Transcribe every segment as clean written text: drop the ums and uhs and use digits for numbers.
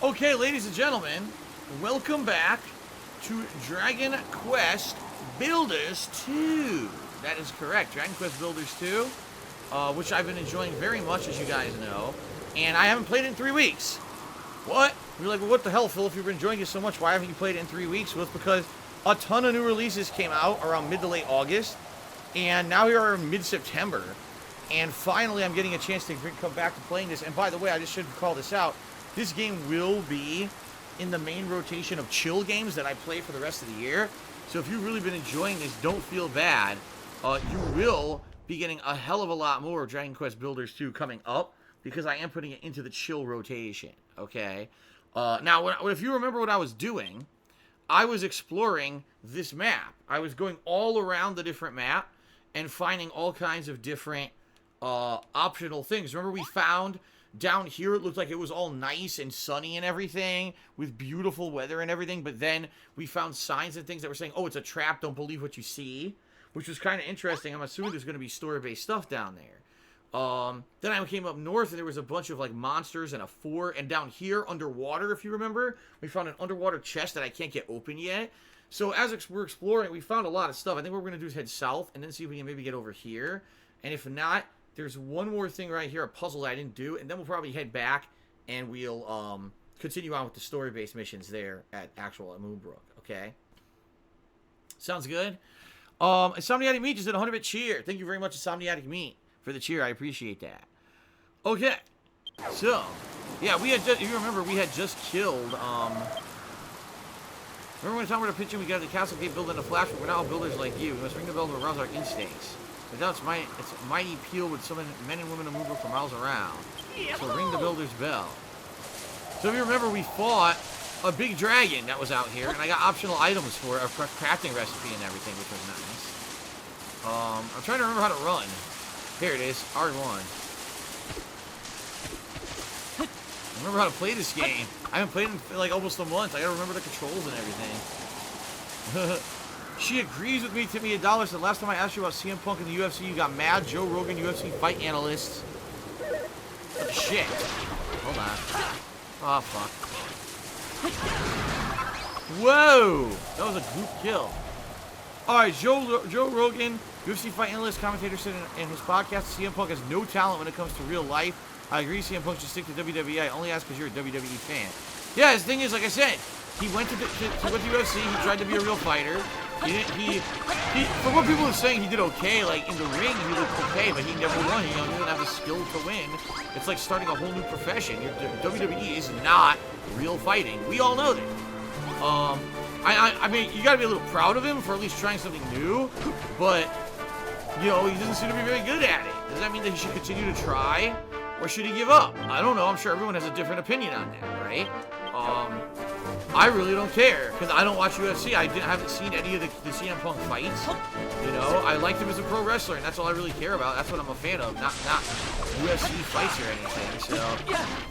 Okay, ladies and gentlemen, welcome back to Dragon Quest Builders 2. That is correct, Dragon Quest Builders 2, which I've been enjoying very much, as you guys know, and I haven't played it in 3 weeks. What? You're like, well, what the hell, Phil, if you've been enjoying it so much, why haven't you played it in 3 weeks? Well, it's because a ton of new releases came out around mid to late August, and now we are in mid-September, and finally I'm getting a chance to come back to playing this. And by the way, I just should call this out. This game will be in the main rotation of chill games that I play for the rest of the year. So if you've really been enjoying this, don't feel bad. You will be getting a hell of a lot more of Dragon Quest Builders 2 coming up, because I am putting it into the chill rotation, okay? Now, if you remember what I was doing, I was exploring this map. I was going all around the different map and finding all kinds of different optional things. Remember, we found down here, it looked like it was all nice and sunny and everything, with beautiful weather and everything, but then we found signs and things that were saying, oh, it's a trap, don't believe what you see, which was kind of interesting. I'm assuming there's going to be story-based stuff down there. Then I came up north, and there was a bunch of, like, monsters and a fort, and down here, underwater, if you remember, we found an underwater chest that I can't get open yet. So as we're exploring, we found a lot of stuff. I think what we're going to do is head south, and then see if we can maybe get over here, and if not, there's one more thing right here, a puzzle that I didn't do, and then we'll probably head back, and we'll continue on with the story-based missions there at Moonbrooke, okay? Sounds good? Insomniatic Meat just did a 100-bit cheer. Thank you very much, Insomniatic Meat, for the cheer. I appreciate that. Okay, so, yeah, we had just, if you remember, we had just killed, remember when Tom were to pitch in, we got the castle gate built in a flash, but we're now builders like you. We must ring the bell to arouse our instincts. Without its mighty peal would summon men and women to move for miles around. So ring the builder's bell. So if you remember, we fought a big dragon that was out here, and I got optional items for a crafting recipe and everything, which was nice. I'm trying to remember how to run. Here it is, R1. I remember how to play this game. I haven't played it in like almost a month. I gotta remember the controls and everything. She agrees with me, tip me $1. The last time I asked you about CM Punk in the UFC, you got mad. Joe Rogan, UFC fight analyst. Oh, shit. Hold on. Oh, fuck. Whoa! That was a group kill. Alright, Joe Rogan, UFC fight analyst, commentator, said in his podcast, CM Punk has no talent when it comes to real life. I agree, CM Punk should stick to WWE. I only ask because you're a WWE fan. Yeah, his thing is, like I said, he went to UFC, he tried to be a real fighter. He for what people are saying, he did okay. Like, in the ring, he looked okay, but he never won. He didn't have the skill to win. It's like starting a whole new profession. WWE is not real fighting. We all know that. I mean, you gotta be a little proud of him for at least trying something new, but, you know, he doesn't seem to be very good at it. Does that mean that he should continue to try, or should he give up? I don't know. I'm sure everyone has a different opinion on that, right? I really don't care, because I don't watch UFC. I haven't seen any of the CM Punk fights. You know, I liked him as a pro wrestler, and that's all I really care about. That's what I'm a fan of, not UFC fights or anything. So,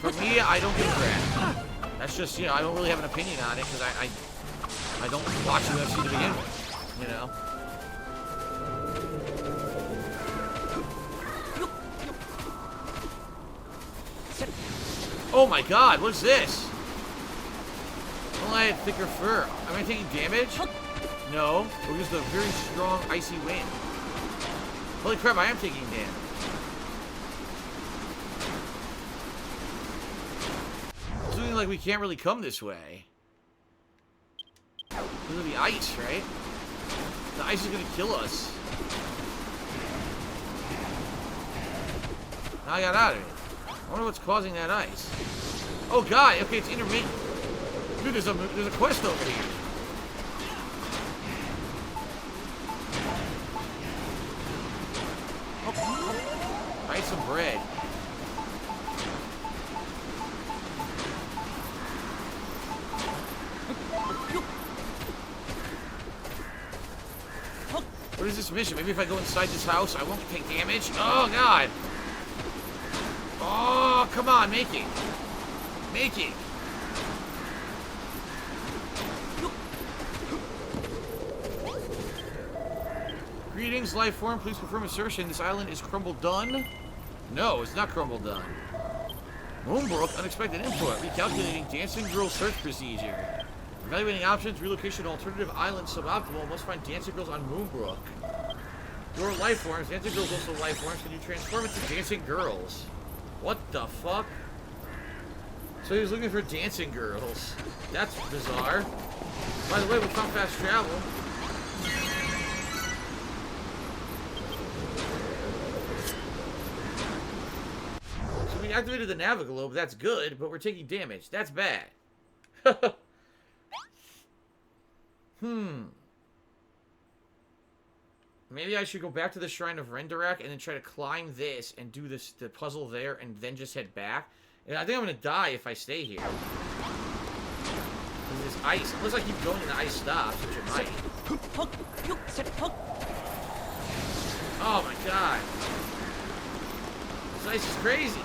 for me, I don't give a crap. That's just, you know, I don't really have an opinion on it, because I don't watch UFC to begin with, you know. Oh my god, what's this? Well, I had thicker fur. Am I taking damage? No. Or just a very strong icy wind. Holy crap, I am taking damage. It's looking like we can't really come this way. Because of the ice, right? The ice is going to kill us. Now I got out of it. I wonder what's causing that ice. Oh god, okay, it's intermittent. Dude, there's a quest over here. Oh. I ate some bread. What is this mission? Maybe if I go inside this house, I won't take damage? Oh, God. Oh, come on, make it. Make it. Greetings, life form. Please confirm assertion. This island is crumble done. No, it's not crumble done. Moonbrooke, unexpected input. Recalculating dancing girl search procedure. Evaluating options, relocation to alternative island suboptimal. Must find dancing girls on Moonbrooke. Your life forms. Dancing girls also life forms. Can you transform into dancing girls? What the fuck? So he was looking for dancing girls. That's bizarre. By the way, we found fast travel. So we activated the Naviglobe. That's good, but we're taking damage. That's bad. Maybe I should go back to the Shrine of Rendarak and then try to climb this and do the puzzle there and then just head back. And I think I'm going to die if I stay here. Because this ice, unless I keep going and the ice stops, which it might. Oh my god. This ice is crazy.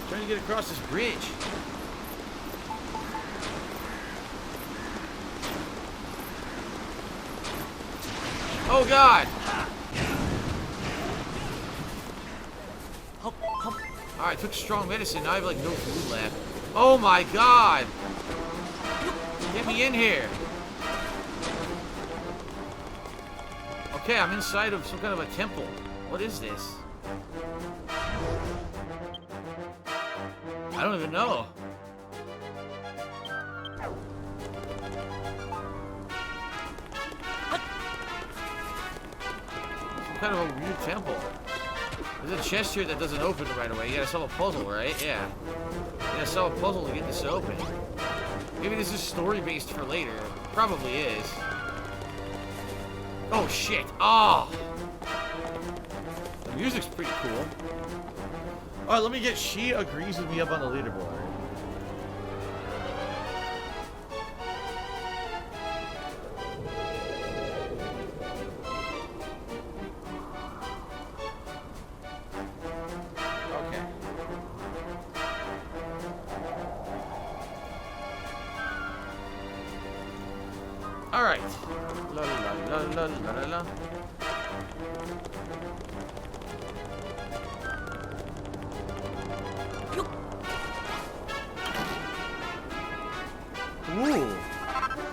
I'm trying to get across this bridge. Oh god! Alright, took strong medicine, now I have like no food left. Oh my god! Get me in here! Okay, I'm inside of some kind of a temple. What is this? I don't even know. Kind of a weird temple. There's a chest here that doesn't open right away. You gotta solve a puzzle, right? Yeah. You gotta solve a puzzle to get this open. Maybe this is story-based for later. Probably is. Oh, shit. Oh! The music's pretty cool. Alright, let me get She Agrees with me up on the leaderboard. Alright. La la la la la la la. Ooh.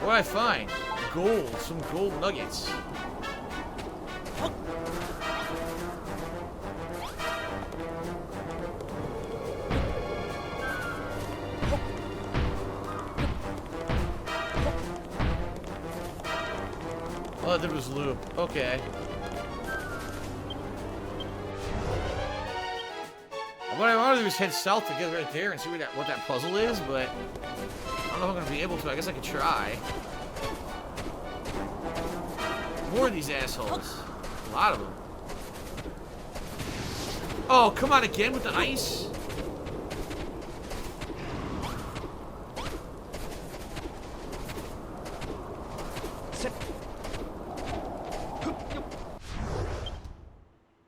What did I find? Gold. Some gold nuggets. Oh, there was loop. Okay. What I want to do is head south to get right there and see what that puzzle is, but I don't know if I'm going to be able to. I guess I could try. More of these assholes. A lot of them. Oh, come on again with the ice?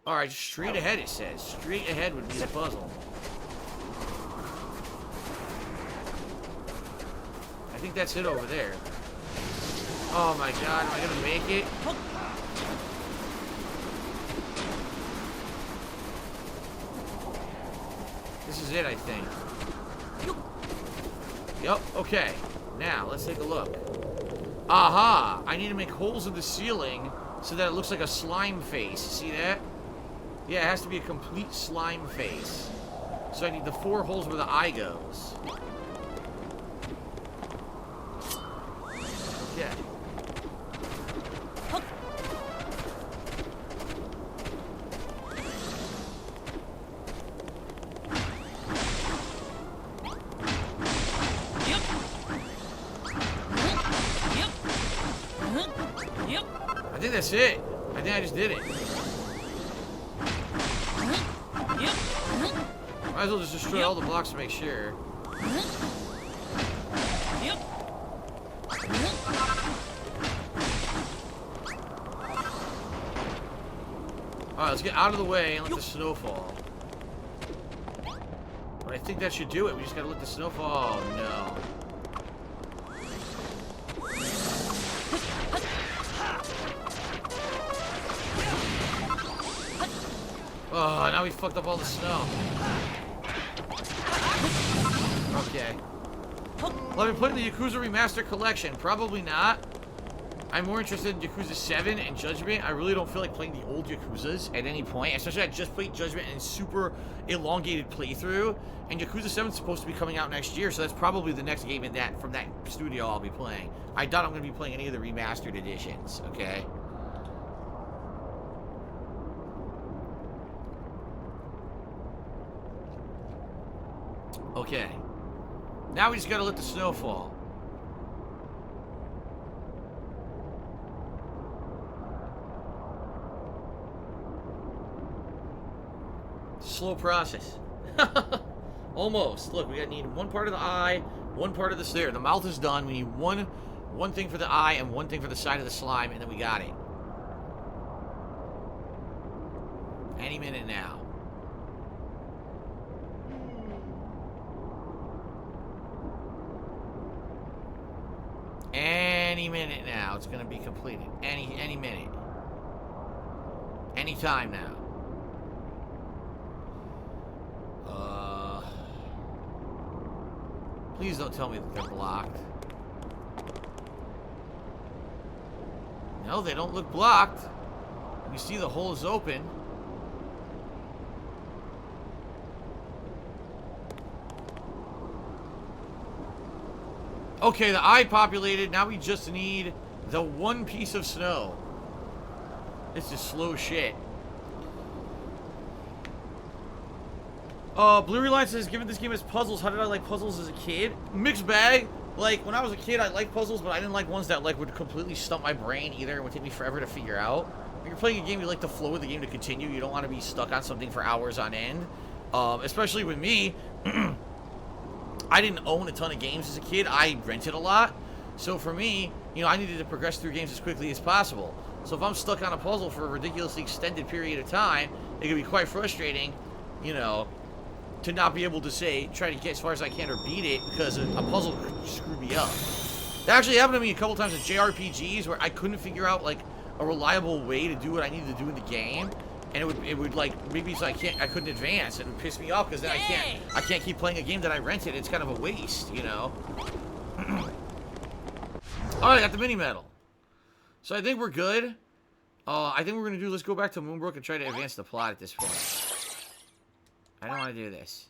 Alright, straight ahead it says. Straight ahead would be the puzzle. I think that's it over there. Oh my god, am I gonna make it? This is it, I think. Yep, okay. Now, let's take a look. Aha! I need to make holes in the ceiling so that it looks like a slime face. See that? Yeah, it has to be a complete slime face. So I need the 4 holes where the eye goes. Okay. I think that's it. I think I just did it. Might as well just destroy all the blocks to make sure. Alright, let's get out of the way and let the snow fall. But I think that should do it. We just gotta let the snow fall. Oh, no. Oh, now we fucked up all the snow. Okay. Will I be playing the Yakuza Remastered Collection? Probably not. I'm more interested in Yakuza 7 and Judgment. I really don't feel like playing the old Yakuzas at any point. Especially I just played Judgment in super elongated playthrough. And Yakuza 7 is supposed to be coming out next year, so that's probably the next game in that from that studio I'll be playing. I doubt I'm going to be playing any of the remastered editions, okay? Okay. Now we just gotta let the snow fall. Slow process. Almost. Look, we gotta need one part of the eye, one part of the stare. The mouth is done. We need one thing for the eye and one thing for the side of the slime, and then we got it. Any minute now. Any minute now, it's gonna be completed. Any minute. Any time now. Please don't tell me that they're blocked. No, they don't look blocked. You see the hole is open. Okay, the eye populated. Now we just need the one piece of snow. This is slow shit. Blue Reliance says, given this game as puzzles, how did I like puzzles as a kid? Mixed bag. Like, when I was a kid, I liked puzzles, but I didn't like ones that, like, would completely stump my brain either. It would take me forever to figure out. When you're playing a game, you like the flow of the game to continue. You don't want to be stuck on something for hours on end. Especially with me, I didn't own a ton of games as a kid. I rented a lot. So for me, you know, I needed to progress through games as quickly as possible. So if I'm stuck on a puzzle for a ridiculously extended period of time, it can be quite frustrating, you know, to not be able to try to get as far as I can or beat it because a puzzle could screw me up. That actually happened to me a couple times in JRPGs where I couldn't figure out like a reliable way to do what I needed to do in the game, and it would like maybe so I couldn't advance, and it would piss me off because then I can't keep playing a game that I rented. It's kind of a waste, you know. All right, I got the mini medal, so I think we're good. I think we're gonna let's go back to Moonbrooke and try to advance the plot at this point. I don't want to do this.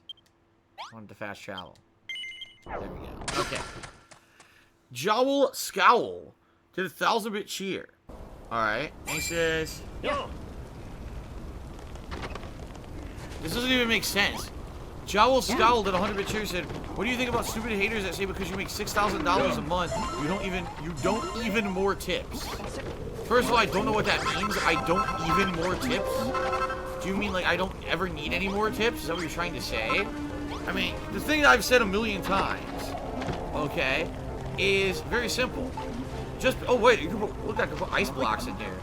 I want to fast travel. There we go. Okay. Jowl Scowl did a 1,000-bit cheer. Alright. And he says... Yo! This doesn't even make sense. Jowl Scowl did a 100-bit cheer said, what do you think about stupid haters that say because you make $6,000 a month, you don't even more tips? First of all, I don't know what that means. I don't even more tips. Do you mean like I don't ever need any more tips? Is that what you're trying to say? I mean, the thing that I've said a million times, okay, is very simple. Just, oh wait, you can put, look, I can put ice blocks in here.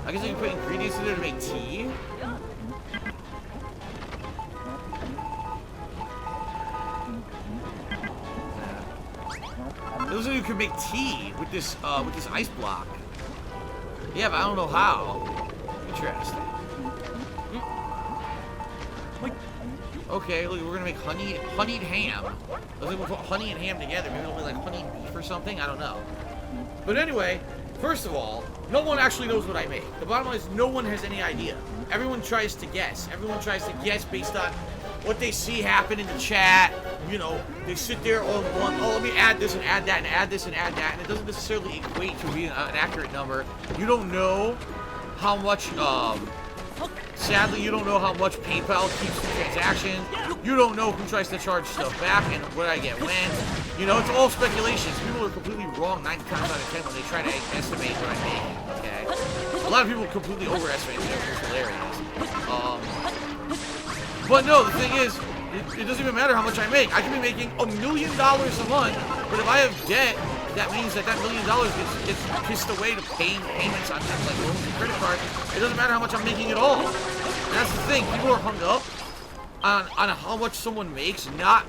I guess I can put ingredients in there to make tea. It looks like you can make tea with this ice block. Yeah, but I don't know how. Interesting. Okay, look, we're gonna make honeyed ham. I think we'll put honey and ham together. Maybe it'll be like honeyed beef or something. I don't know. But anyway, first of all, no one actually knows what I make. The bottom line is no one has any idea. Everyone tries to guess. Everyone tries to guess based on what they see happen in the chat. You know, they sit there on one, oh, let me add this and add that and add this and add that, and it doesn't necessarily equate to being an accurate number. You don't know how much, sadly, you don't know how much PayPal keeps the transaction. You don't know who tries to charge stuff back and what I get when. You know, it's all speculations. People are completely wrong 90 times out of 10 when they try to estimate what I'm making, okay? A lot of people completely overestimate me. It's hilarious. But no, the thing is, it doesn't even matter how much I make. I can be making $1 million a month, but if I have debt, that means that $1 million gets pissed away to paying payments on things like loans and credit cards. It doesn't matter how much I'm making at all. And that's the thing. People are hung up on how much someone makes, not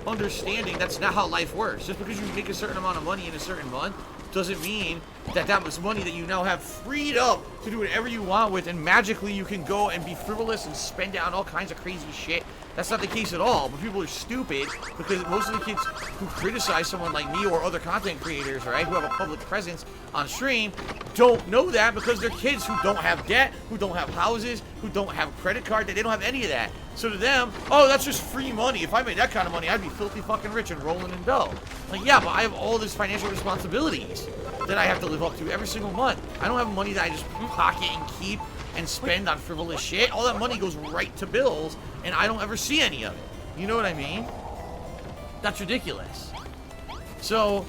understanding that's not how life works. Just because you make a certain amount of money in a certain month doesn't mean that was money that you now have freed up to do whatever you want with, and magically you can go and be frivolous and spend it on all kinds of crazy shit. That's not the case at all, but people are stupid because most of the kids who criticize someone like me or other content creators, right, who have a public presence on stream, don't know that because they're kids who don't have debt, who don't have houses, who don't have a credit card, they don't have any of that. So to them, oh, that's just free money. If I made that kind of money, I'd be filthy fucking rich and rolling in dough. Like, yeah, but I have all these financial responsibilities that I have to live up to every single month. I don't have money that I just pocket and keep and spend on frivolous shit. All that money goes right to bills, and I don't ever see any of it. You know what I mean? That's ridiculous. So,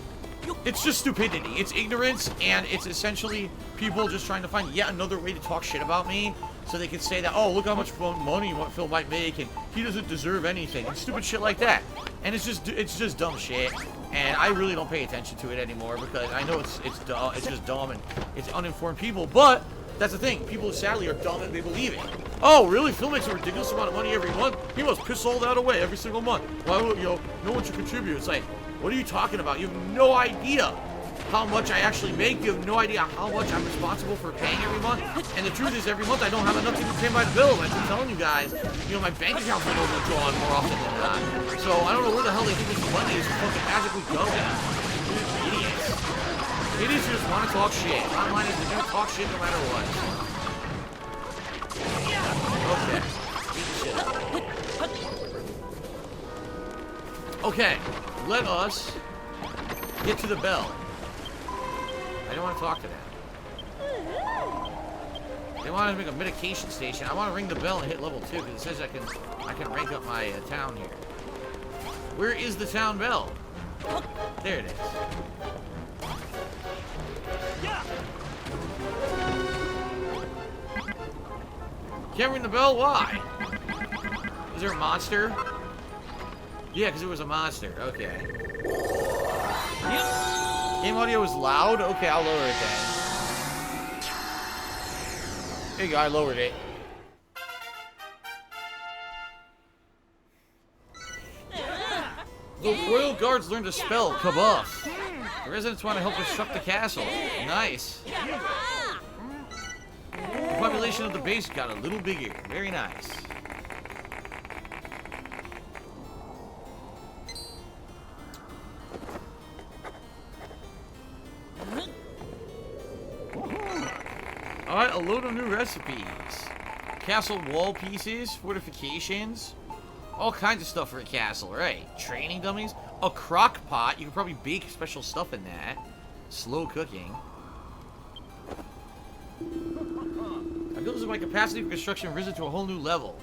it's just stupidity. It's ignorance, and it's essentially people just trying to find yet another way to talk shit about me so they can say that, oh, look how much money Phil might make, and he doesn't deserve anything, and stupid shit like that. And it's just dumb shit, and I really don't pay attention to it anymore because I know it's dumb, it's just dumb, and it's uninformed people, but that's the thing. People sadly are dumb and they believe it. Oh, really? Phil makes a ridiculous amount of money every month? He must piss all that away every single month. Why would, no one should contribute? It's like, what are you talking about? You have no idea how much I actually make. You have no idea how much I'm responsible for paying every month. And the truth is, every month I don't have enough to even pay my bills. I've been telling you guys, my bank account's been overdrawn more often than not. So I don't know where the hell they think this money is fucking magically going. Idiots. Idiots who just want to talk shit. Bottom line is they're going to talk shit no matter what. Okay. Beat the shit up. Okay. Let us get to the bell. I don't want to talk to that. They want to make a medication station. I want to ring the bell and hit level 2 because it says I can rank up my town here. Where is the town bell? There it is. Can't ring the bell? Why? Is there a monster? Yeah, because it was a monster. Okay. Game audio is loud? Okay, I'll lower it then. There you go, I lowered it. The royal guards learned a spell, Kabuff. The residents want to help construct the castle. Nice. The population of the base got a little bigger. Very nice. Alright, a load of new recipes. Castle wall pieces, fortifications, all kinds of stuff for a castle, right? Training dummies, a crock pot. You can probably bake special stuff in that. Slow cooking. Our builders of my capacity for construction risen to a whole new level.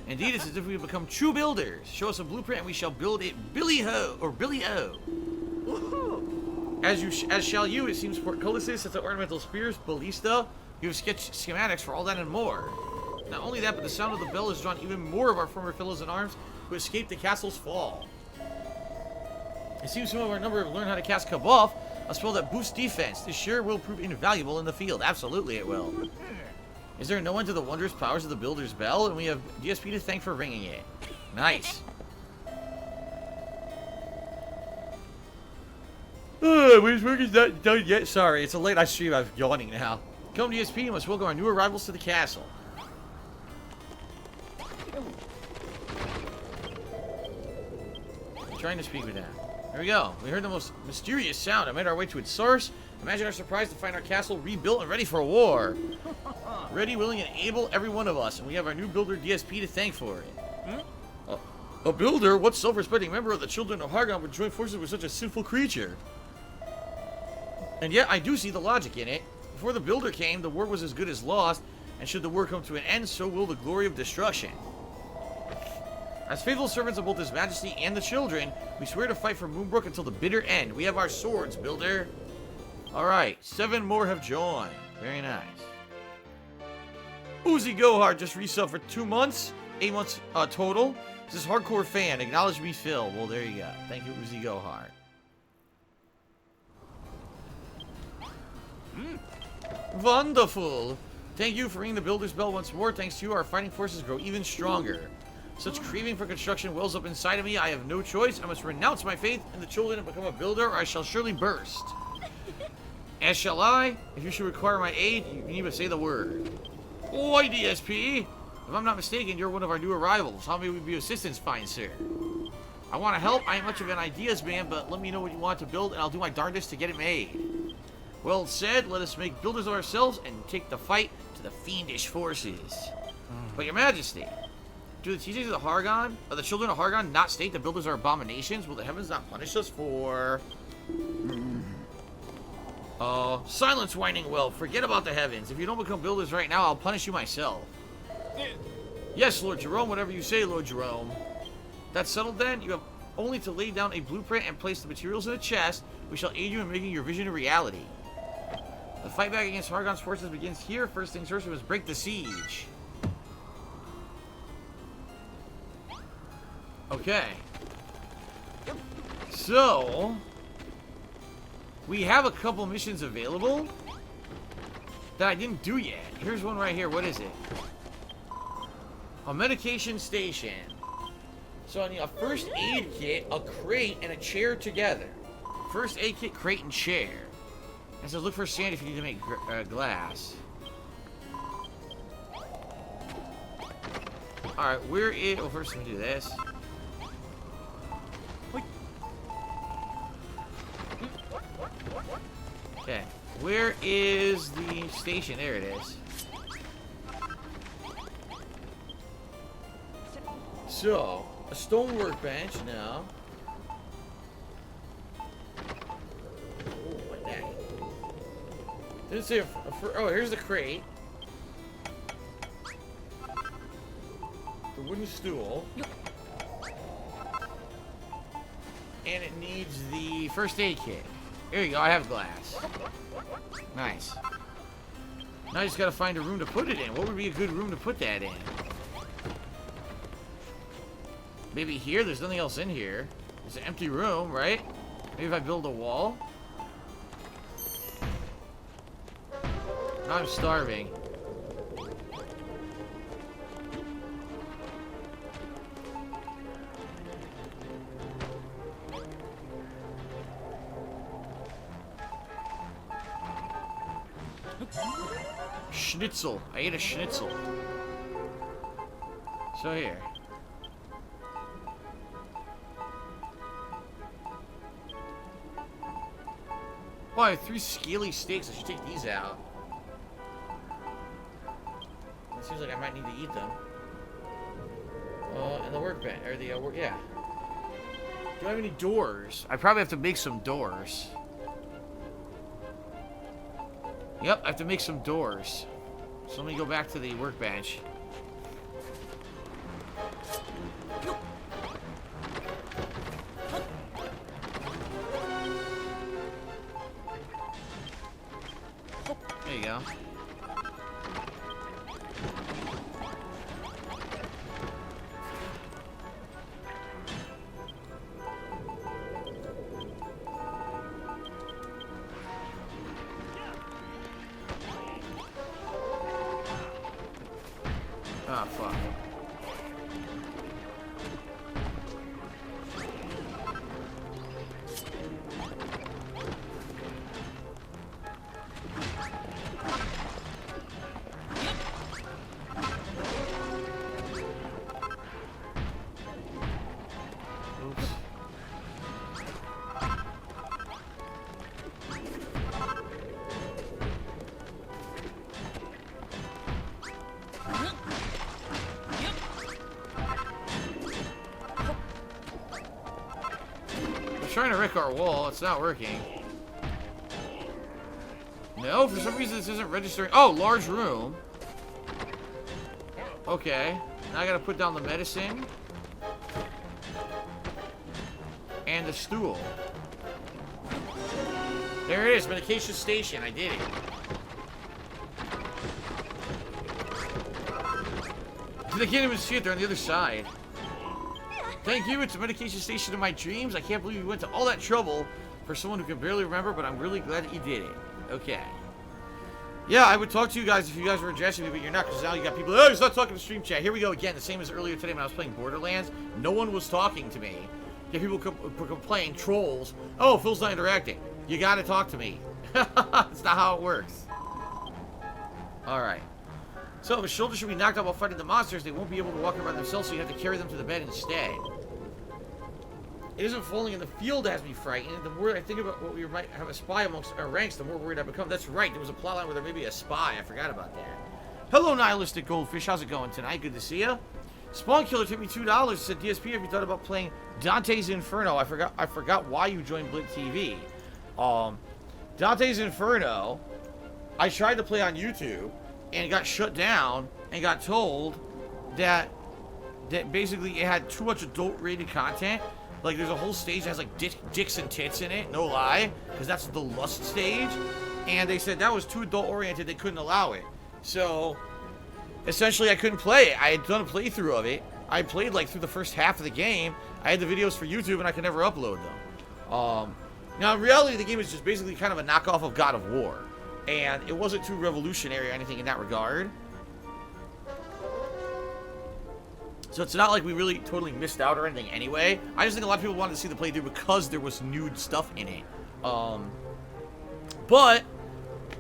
Indeed, it's as if we have become true builders. Show us a blueprint and we shall build it Billy-ho, or Billy-o. As shall you, it seems portcullises, sets of ornamental spears, ballista. You have sketched schematics for all that and more. Not only that, but the sound of the bell has drawn even more of our former fellows in arms who escaped the castle's fall. It seems some of our number have learned how to cast Kabuff, a spell that boosts defense. This sure will prove invaluable in the field. Absolutely it will. Is there no end to the wondrous powers of the Builder's Bell? And we have DSP to thank for ringing it. Nice. Where's work is not done yet? Sorry, it's a late night stream. I'm yawning now. Come DSP, you must welcome our new arrivals to the castle. I'm trying to speak with them. There we go. We heard the most mysterious sound. I made our way to its source. Imagine our surprise to find our castle rebuilt and ready for war. Ready, willing, and able, every one of us. And we have our new builder DSP to thank for it. A builder? What self-respecting member of the Children of Hargon would join forces with such a sinful creature? And yet, I do see the logic in it. Before the builder came, the war was as good as lost, and should the war come to an end, so will the glory of destruction. As faithful servants of both His Majesty and the children, we swear to fight for Moonbrooke until the bitter end. We have our swords, builder. Alright, 7 more have joined. Very nice. Uzi Gohard just resubbed for 2 months. 8 months total. This is hardcore fan. Acknowledge me, Phil. Well, there you go. Thank you, Uzi Gohard. Wonderful. Thank you for ringing the builder's bell once more. Thanks to you, our fighting forces grow even stronger. Such craving for construction wells up inside of me. I have no choice. I must renounce my faith in the children and become a builder, or I shall surely burst. As shall I. If you should require my aid, you need to say the word. Oi, DSP! If I'm not mistaken, you're one of our new arrivals. How may we be of assistance, fine sir? I want to help. I ain't much of an ideas man, but let me know what you want to build, and I'll do my darndest to get it made. Well said. Let us make builders of ourselves and take the fight to the fiendish forces. But your majesty, do the teachings of the Hargon, or the children of Hargon, not state that builders are abominations? Will the heavens not punish us for... silence, whining well. Forget about the heavens. If you don't become builders right now, I'll punish you myself. Yes, Lord Jerome, whatever you say, Lord Jerome. That's settled then. You have only to lay down a blueprint and place the materials in a chest. We shall aid you in making your vision a reality. The fight back against Hargon's forces begins here. First things first, we must break the siege. Okay. So, we have a couple missions available that I didn't do yet. Here's one right here. What is it? A medication station. So I need a first aid kit, a crate, and a chair together. First aid kit, crate, and chair. And so look for sand if you need to make glass. Alright, where is... Oh, first we do this. Okay. Where is the station? There it is. So, a stone workbench now. Oh, my neck. Didn't say oh, here's the crate. The wooden stool. And it needs the first aid kit. Here you go, I have glass. Nice. Now I just gotta find a room to put it in. What would be a good room to put that in? Maybe here? There's nothing else in here. It's an empty room, right? Maybe if I build a wall? Now I'm starving. Schnitzel. I ate a schnitzel. So here. Oh, I have 3 scaly steaks. I should take these out. It seems like I might need to eat them. And the workbench, or the yeah. Do I have any doors? I probably have to make some doors. Yep, I have to make some doors. So let me go back to the workbench. There you go. Ah, fuck. Oops. Trying to wreck our wall. It's not working. No, for some reason this isn't registering. Oh, large room. Okay. Now I gotta put down the medicine. And the stool. There it is. Medication station. I did it. I can't even see it. They're on the other side. Thank you, it's a medication station in my dreams. I can't believe you went to all that trouble for someone who can barely remember, but I'm really glad that you did it. Okay. Yeah, I would talk to you guys if you guys were addressing me, but you're not, because now you got people, oh, he's not talking to stream chat. Here we go again, the same as earlier today when I was playing Borderlands. No one was talking to me. Yeah, people complain, trolls. Oh, Phil's not interacting. You gotta talk to me. That's not how it works. Alright. So if a shoulder should be knocked out while fighting the monsters, they won't be able to walk around themselves, so you have to carry them to the bed instead. It isn't falling in the field that has me frightened. The more I think about what we might have a spy amongst our ranks, the more worried I become. That's right. There was a plotline where there may be a spy. I forgot about that. Hello, Nihilistic Goldfish. How's it going tonight? Good to see ya. Spawn Killer tipped me $2. Said, DSP, have you thought about playing Dante's Inferno? I forgot why you joined Blit TV. Dante's Inferno, I tried to play on YouTube, and it got shut down, and got told that basically it had too much adult-rated content. Like, there's a whole stage that has, like, dicks and tits in it, no lie, because that's the lust stage. And they said that was too adult-oriented, they couldn't allow it. So, essentially, I couldn't play it. I had done a playthrough of it. I played, like, through the first half of the game. I had the videos for YouTube, and I could never upload them. Now, in reality, the game is just basically kind of a knockoff of God of War. And it wasn't too revolutionary or anything in that regard. So it's not like we really totally missed out or anything anyway. I just think a lot of people wanted to see the playthrough because there was nude stuff in it. But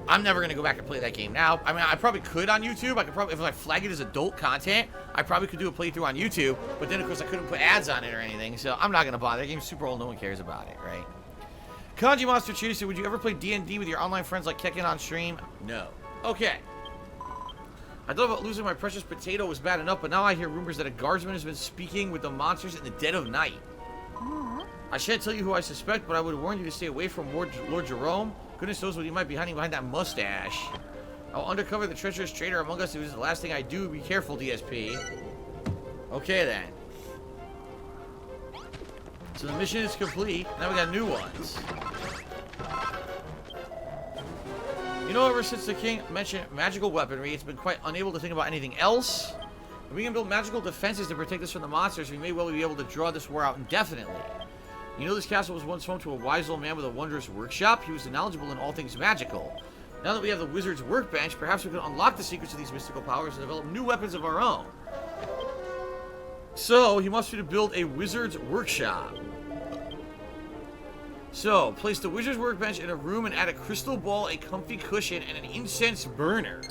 I'm never going to go back and play that game now. I mean, I probably could on YouTube. I could probably, if I flag it as adult content, I probably could do a playthrough on YouTube. But then, of course, I couldn't put ads on it or anything. So I'm not going to bother. That game's super old. No one cares about it, right? Kanji Monster Cheers, would you ever play D&D with your online friends like Kekken on stream? No. Okay. I thought about losing my precious potato was bad enough, but now I hear rumors that a guardsman has been speaking with the monsters in the dead of night. I shan't tell you who I suspect, but I would warn you to stay away from Lord Jerome. Goodness knows what he might be hiding behind that mustache. I'll undercover the treacherous traitor among us. It was the last thing I do. Be careful, DSP. Okay, then. So the mission is complete. Now we got new ones. You know, ever since the king mentioned magical weaponry, it's been quite unable to think about anything else. If we can build magical defenses to protect us from the monsters, we may well be able to draw this war out indefinitely. You know, this castle was once home to a wise old man with a wondrous workshop. He was knowledgeable in all things magical. Now that we have the wizard's workbench, perhaps we can unlock the secrets of these mystical powers and develop new weapons of our own. So, he wants you to build a wizard's workshop. So, place the wizard's workbench in a room and add a crystal ball, a comfy cushion, and an incense burner.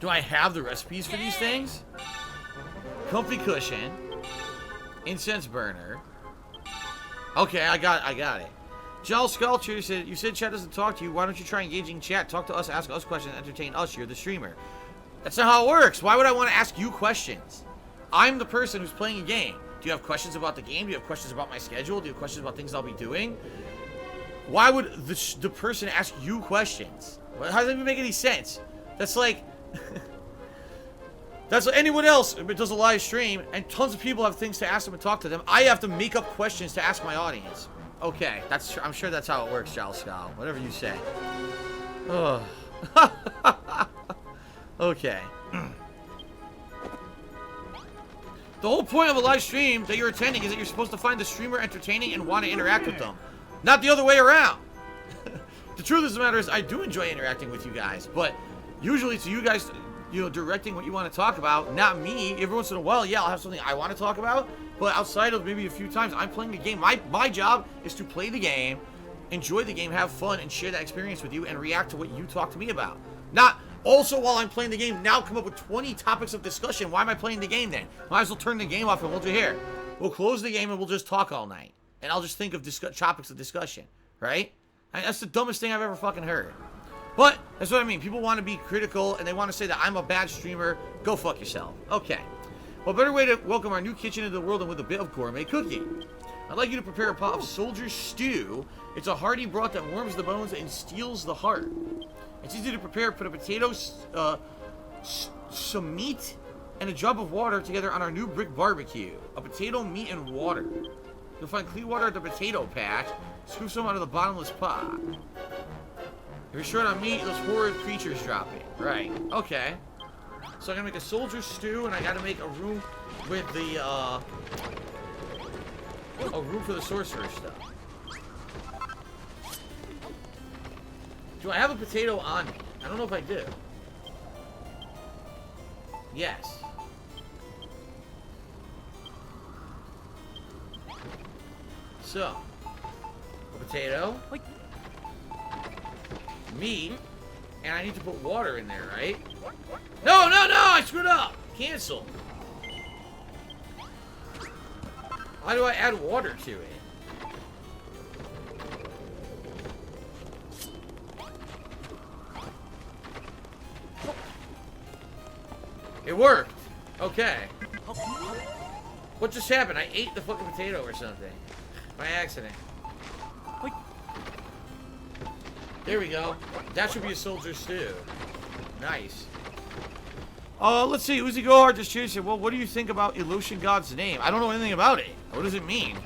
Do I have the recipes for these things? Comfy cushion. Incense burner. Okay, I got it. Jal Sculpture said, you said chat doesn't talk to you. Why don't you try engaging chat? Talk to us, ask us questions, entertain us. You're the streamer. That's not how it works. Why would I want to ask you questions? I'm the person who's playing a game. Do you have questions about the game? Do you have questions about my schedule? Do you have questions about things I'll be doing? Why would the person ask you questions? How does that even make any sense? That's like... that's like anyone else does a live stream, and tons of people have things to ask them and talk to them. I have to make up questions to ask my audience. Okay, I'm sure that's how it works, Giles Skull. Whatever you say. Oh. Okay. The whole point of a live stream that you're attending is that you're supposed to find the streamer entertaining and want to interact with them. Not the other way around. The truth of the matter is I do enjoy interacting with you guys, but usually it's you guys, you know, directing what you want to talk about, not me. Every once in a while, yeah, I'll have something I want to talk about, but outside of maybe a few times, I'm playing the game. My job is to play the game, enjoy the game, have fun, and share that experience with you and react to what you talk to me about. Not... also, while I'm playing the game, now come up with 20 topics of discussion. Why am I playing the game then? Might as well turn the game off and we'll do here. We'll close the game and we'll just talk all night. And I'll just think of topics of discussion, right? That's the dumbest thing I've ever fucking heard. But, that's what I mean. People want to be critical and they want to say that I'm a bad streamer. Go fuck yourself. Okay. Well, better way to welcome our new kitchen into the world than with a bit of gourmet cooking. I'd like you to prepare a pot of soldier stew. It's a hearty broth that warms the bones and steals the heart. It's easy to prepare. Put a potato, some meat, and a drop of water together on our new brick barbecue. A potato, meat, and water. You'll find clean water at the potato patch. Scoop some out of the bottomless pot. If you're short on meat, those horrid creatures drop it. Right. Okay. So I'm gonna make a soldier stew, and I gotta make a room with the, a room for the sorcerer stuff. Do I have a potato on me? I don't know if I do. Yes. So, potato. Meat. And I need to put water in there, right? No, no, no! I screwed up! Cancel. How do I add water to it? It worked. Okay. What just happened? I ate the fucking potato or something. By accident. There we go. That should be a soldier stew. Nice. Let's see. Uzi Gohart just cheered said, well, what do you think about Illusion God's name? I don't know anything about it. What does it mean?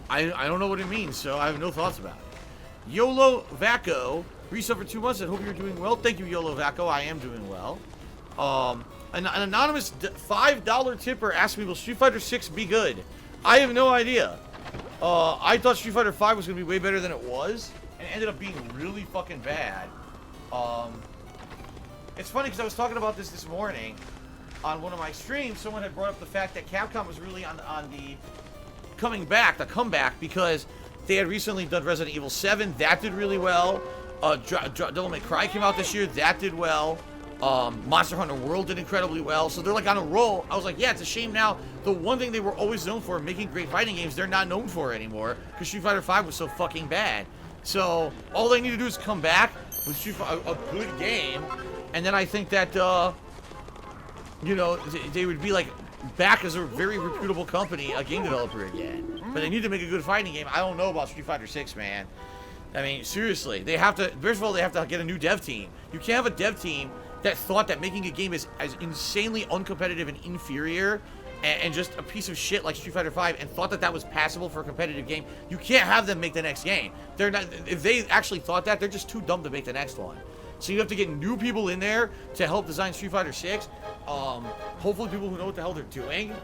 I don't know what it means, so I have no thoughts about it. YOLO Vaco, resub for 2 months, and hope you're doing well. Thank you, YOLO Vaco. I am doing well. An anonymous $5 tipper asked me, will Street Fighter 6 be good? I have no idea. I thought Street Fighter 5 was going to be way better than it was, and it ended up being really fucking bad. It's funny because I was talking about this morning on one of my streams. Someone had brought up the fact that Capcom was really on the comeback, because they had recently done Resident Evil 7. That did really well. Devil May Cry came out this year. That did well. Monster Hunter World did incredibly well. So they're like on a roll. I was like, yeah, it's a shame now. The one thing they were always known for, making great fighting games, they're not known for anymore because Street Fighter 5 was so fucking bad. So all they need to do is come back with a good game, and then I think that you know, they would be like back as a very reputable company, a game developer again. But they need to make a good fighting game. I don't know about Street Fighter 6, man. I mean, seriously, they have to. First of all, they have to get a new dev team. You can't have a dev team that thought that making a game is as insanely uncompetitive and inferior and just a piece of shit like Street Fighter 5 and thought that that was passable for a competitive game. You can't have them make the next game. They're not. If they actually thought that, they're just too dumb to make the next one. So you have to get new people in there to help design Street Fighter 6. Hopefully people who know what the hell they're doing.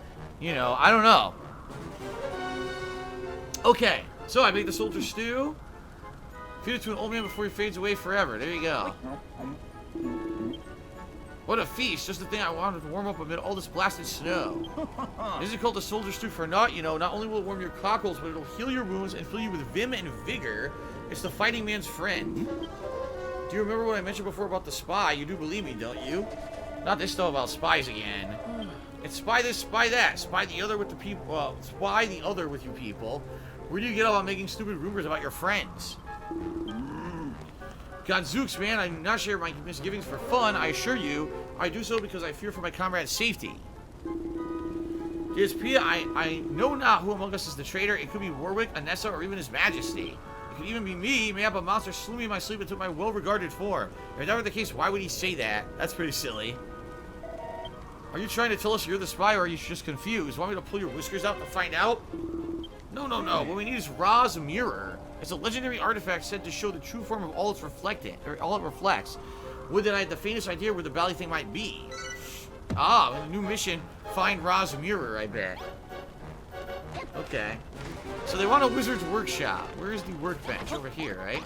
You know, I don't know. Okay, so I made the soldier stew. Feed it to an old man before he fades away forever. There you go. What a feast. Just the thing I wanted to warm up amid all this blasted snow. This is called the soldier stew for naught, you know. Not only will it warm your cockles, but it'll heal your wounds and fill you with vim and vigor. It's the fighting man's friend. Do you remember what I mentioned before about the spy? You do believe me, don't you? Not this stuff about spies again. It's spy this, spy that. Spy the other with the people. Spy the other with you people. Where do you get all about making stupid rumors about your friends? Godzooks, man, I do not share my misgivings for fun. I assure you, I do so because I fear for my comrade's safety. DSP, I know not who among us is the traitor. It could be Warwick, Anessa, or even His Majesty. It could even be me. Mayhap a monster slew me in my sleep and took my well-regarded form. If that were the case, why would he say that? That's pretty silly. Are you trying to tell us you're the spy, or are you just confused? Want me to pull your whiskers out to find out? No, no, no. What we need is Ra's Mirror. It's a legendary artifact said to show the true form of all it reflects. Would that I had the faintest idea where the bally thing might be. Ah, in a new mission, find Ra's Mirror, I bet. Okay. So they want a wizard's workshop. Where is the workbench? Over here, right?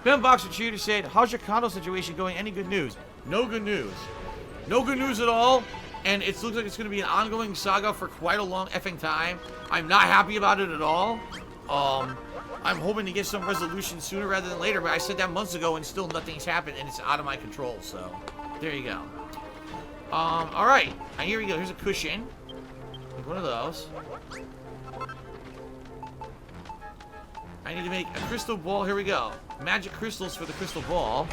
Ben Boxer Cheater said, how's your condo situation going? Any good news? No good news. No good news at all. And it looks like it's going to be an ongoing saga for quite a long effing time. I'm not happy about it at all. I'm hoping to get some resolution sooner rather than later, but I said that months ago and still nothing's happened, and it's out of my control, so there you go. Alright, and here we go. Here's a cushion. Like one of those. I need to make a crystal ball. Here we go. Magic crystals for the crystal ball.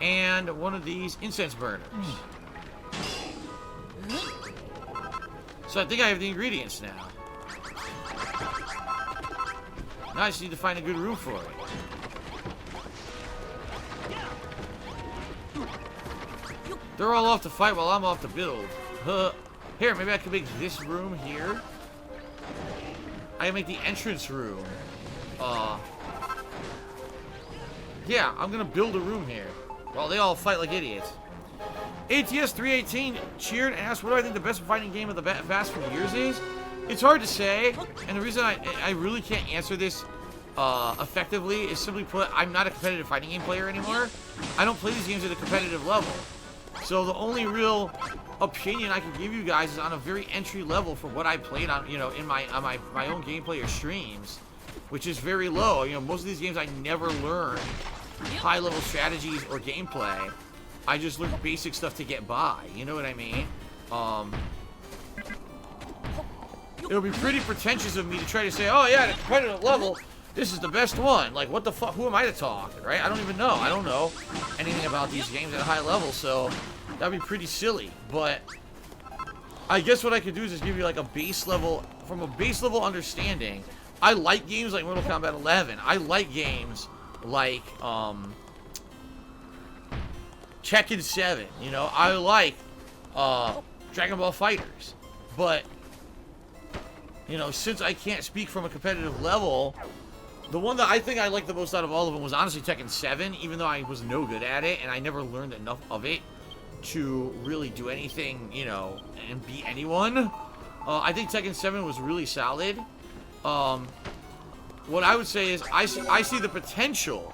And one of these incense burners. So I think I have the ingredients now. Now I just need to find a good room for it. They're all off to fight while I'm off to build. Here, maybe I can make this room here. I can make the entrance room. Yeah, I'm gonna build a room here. Well, they all fight like idiots. ATS 318 cheered and asked, what do I think the best fighting game of the past few years is? It's hard to say, and the reason I really can't answer this effectively is simply put, I'm not a competitive fighting game player anymore. I don't play these games at a competitive level. So the only real opinion I can give you guys is on a very entry level for what I played on, you know, in my own gameplay or streams, which is very low. You know, most of these games I never learned high level strategies or gameplay. I just learned basic stuff to get by. You know what I mean? It would be pretty pretentious of me to try to say, oh yeah, at a competitive level, this is the best one. Like, what the fuck? Who am I to talk, right? I don't even know. I don't know anything about these games at a high level, so that'd be pretty silly. But I guess what I could do is just give you like a base level, from a base level understanding. I like games like Mortal Kombat 11. I like games like Tekken 7. You know, I like Dragon Ball FighterZ. But you know, since I can't speak from a competitive level, the one that I think I liked the most out of all of them was honestly Tekken 7, even though I was no good at it, and I never learned enough of it to really do anything, you know, and beat anyone. I think Tekken 7 was really solid. What I would say is I see the potential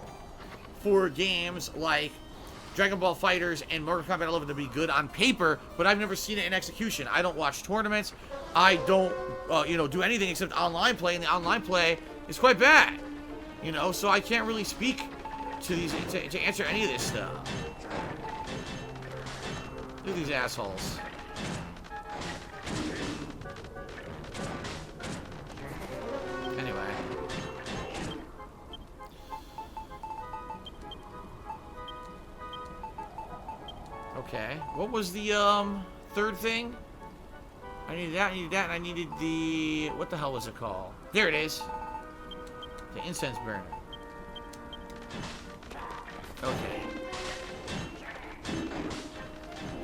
for games like Dragon Ball FighterZ and Mortal Kombat 11 to be good on paper, but I've never seen it in execution. I don't watch tournaments. I don't, you know, do anything except online play, and the online play is quite bad. You know, so I can't really speak to these to answer any of this stuff. Look at these assholes. Anyway. Okay. What was the third thing? I needed that, and I needed the... What the hell was it called? There it is. The incense burner. Okay.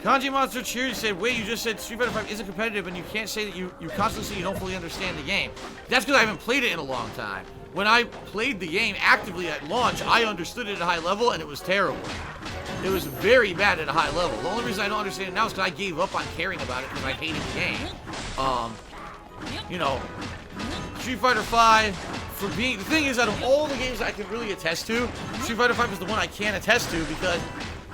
Kanji Monster Cheers said, wait, you just said Street Fighter 5 isn't competitive, and you can't say that you constantly say you don't fully understand the game. That's because I haven't played it in a long time. When I played the game actively at launch, I understood it at a high level, and it was terrible. It was very bad at a high level. The only reason I don't understand it now is because I gave up on caring about it because I hated the game. You know, Street Fighter 5, for being... The thing is, out of all the games I can really attest to, Street Fighter 5 is the one I can attest to because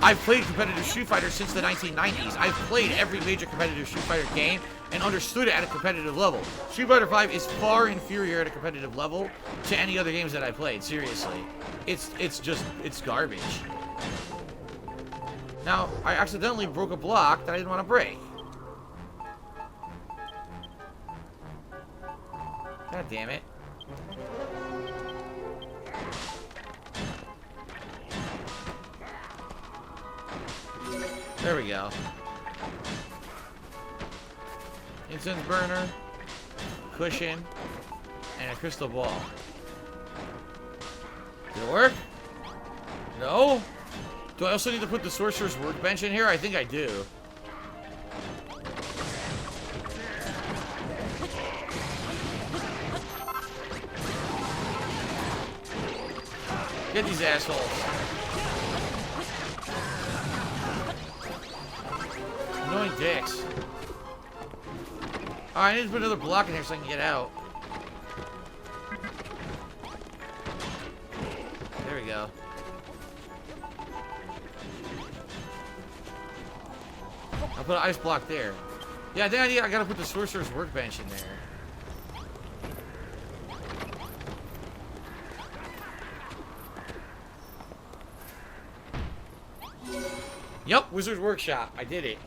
I've played competitive Street Fighter since the 1990s. I've played every major competitive Street Fighter game and understood it at a competitive level. Street Fighter 5 is far inferior at a competitive level to any other games that I played, seriously. It's garbage. Now, I accidentally broke a block that I didn't want to break. God damn it. There we go. Incense burner, cushion, and a crystal ball. Did it work? No? Do I also need to put the Sorcerer's Workbench in here? I think I do. Get these assholes. Annoying dicks. Alright, I need to put another block in here so I can get out. There we go. I'll put an ice block there. Yeah, I think I gotta put the Sorcerer's Workbench in there. Yup, Wizard's Workshop. I did it.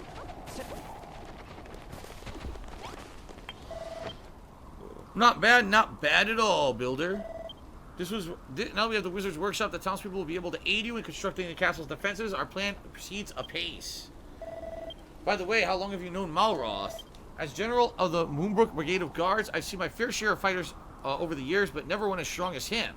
Not bad, not bad at all, builder. Now we have the Wizard's Workshop. The townspeople will be able to aid you in constructing the castle's defenses. Our plan proceeds apace. By the way, how long have you known Malroth? As general of the Moonbrooke Brigade of Guards, I've seen my fair share of fighters over the years, but never one as strong as him.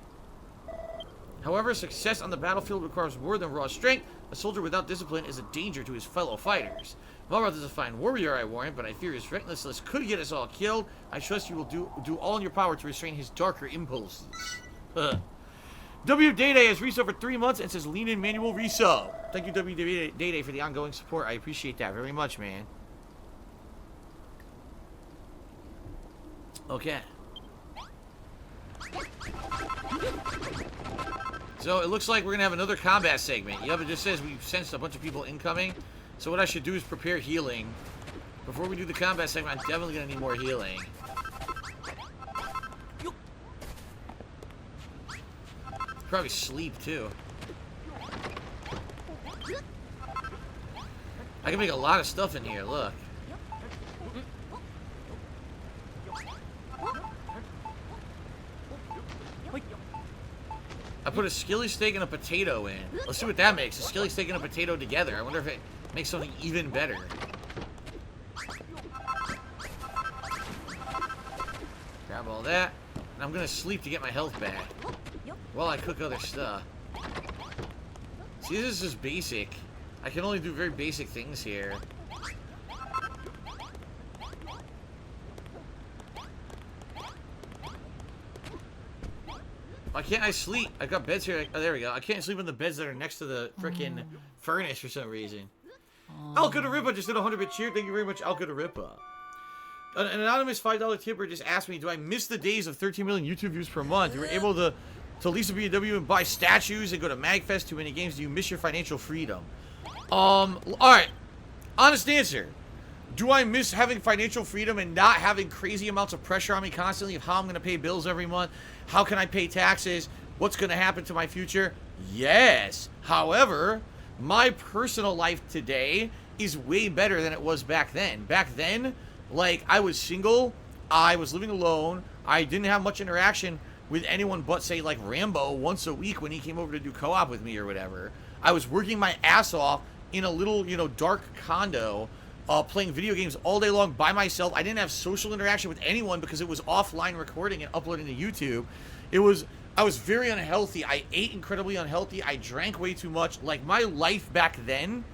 However, success on the battlefield requires more than raw strength. A soldier without discipline is a danger to his fellow fighters. Malroth is a fine warrior, I warrant, but I fear his recklessness could get us all killed. I trust you will do all in your power to restrain his darker impulses. W Day has resub for 3 months and says lean in manual resub. Thank you, W Day for the ongoing support. I appreciate that very much, man. Okay. So it looks like we're gonna have another combat segment. Yep, it just says we've sensed a bunch of people incoming. So what I should do is prepare healing. Before we do the combat segment, I'm definitely going to need more healing. Probably sleep, too. I can make a lot of stuff in here, look. I put a skilly steak and a potato in. Let's see what that makes. A skilly steak and a potato together. I wonder if it makes something even better. Grab all that. And I'm gonna sleep to get my health back while I cook other stuff. See, this is just basic. I can only do very basic things here. Why can't I sleep? I got beds here. Oh, there we go. I can't sleep in the beds that are next to the frickin' furnace for some reason. Alka de Ripa just did a 100-bit cheer. Thank you very much, Alka de Ripa. An anonymous $5 tipper just asked me, do I miss the days of 13 million YouTube views per month? You were able to lease a BMW and buy statues and go to MagFest, too many games. Do you miss your financial freedom? Alright. Honest answer. Do I miss having financial freedom and not having crazy amounts of pressure on me constantly of how I'm going to pay bills every month? How can I pay taxes? What's going to happen to my future? Yes. However, my personal life today is way better than it was back then. Back then, like, I was single, I was living alone, I didn't have much interaction with anyone but, say, like, Rambo once a week when he came over to do co-op with me or whatever. I was working my ass off in a little, you know, dark condo, playing video games all day long by myself. I didn't have social interaction with anyone because it was offline recording and uploading to YouTube. I was very unhealthy. I ate incredibly unhealthy. I drank way too much. Like, my life back then